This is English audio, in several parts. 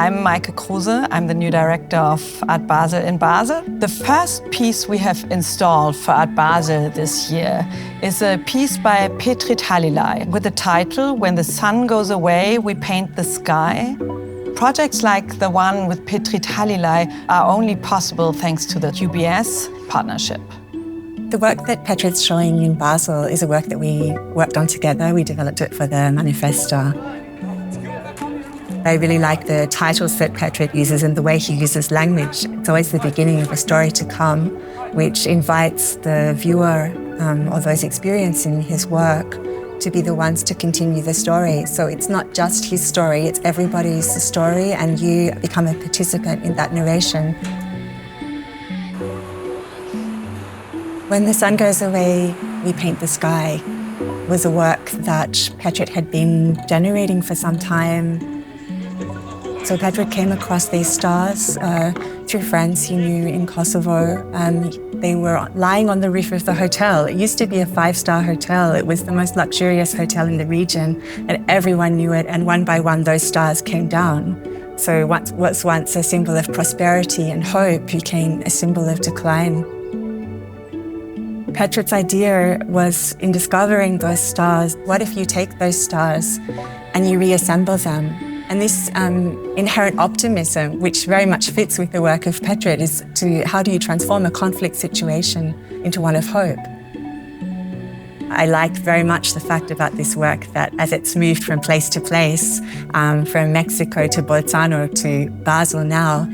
I'm Maike Kruse. I'm the new director of Art Basel in Basel. The first piece we have installed for Art Basel this year is a piece by Petrit Halilaj with the title "When the Sun Goes Away, We Paint the Sky." Projects like the one with Petrit Halilaj are only possible thanks to the UBS partnership. The work that Petrit's showing in Basel is a work that we worked on together. We developed it for the Manifesta. I really like the titles that Petrit uses and the way he uses language. It's always the beginning of a story to come, which invites the viewer or those experiencing his work to be the ones to continue the story. So it's not just his story, it's everybody's story, and you become a participant in that narration. When the Sun Goes Away, We Paint the Sky was a work that Petrit had been generating for some time. So Petrit came across these stars through friends he knew in Kosovo. They were lying on the roof of the hotel. It used to be a 5-star hotel. It was the most luxurious hotel in the region, and everyone knew it. And one by one, those stars came down. So what was once a symbol of prosperity and hope became a symbol of decline. Petrit's idea was, in discovering those stars, what if you take those stars and you reassemble them? And this inherent optimism, which very much fits with the work of Petrit, is how do you transform a conflict situation into one of hope? I like very much the fact about this work that as it's moved from place to place, from Mexico to Bolzano to Basel now,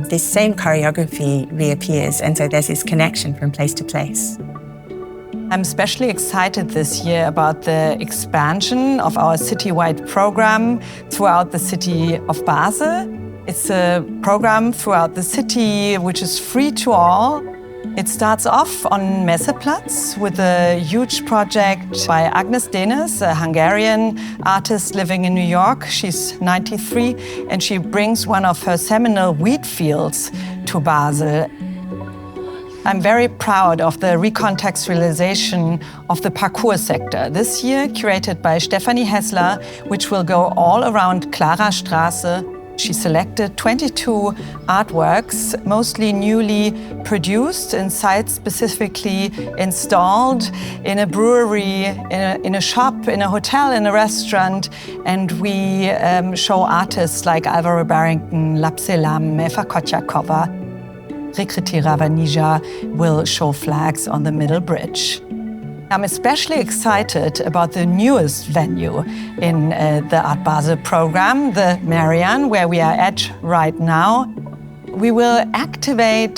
this same choreography reappears, and so there's this connection from place to place. I'm especially excited this year about the expansion of our citywide program throughout the city of Basel. It's a program throughout the city which is free to all. It starts off on Messeplatz with a huge project by Agnes Denes, a Hungarian artist living in New York. She's 93, and she brings one of her seminal wheat fields to Basel. I'm very proud of the recontextualization of the parkour sector this year, curated by Stefanie Hessler, which will go all around Clara Straße. She selected 22 artworks, mostly newly produced and site-specifically installed in a brewery, in a shop, in a hotel, in a restaurant. And we show artists like Alvaro Barrington, Lapselam, Eva Kotyakova. Rikriti Ravanija will show flags on the Middle Bridge. I'm especially excited about the newest venue in the Art Basel program, the Merian, where we are at right now. We will activate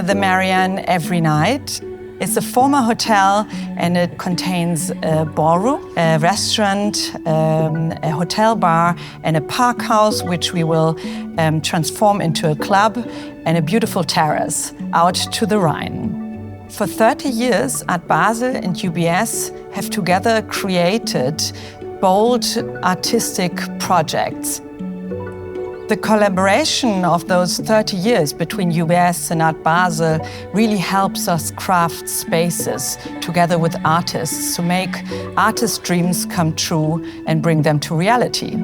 the Merian every night. It's a former hotel, and it contains a ballroom, a restaurant, a hotel bar, and a park house, which we will transform into a club, and a beautiful terrace out to the Rhine. For 30 years, Art Basel and UBS have together created bold artistic projects. The collaboration of those 30 years between UBS and Art Basel really helps us craft spaces together with artists to make artists' dreams come true and bring them to reality.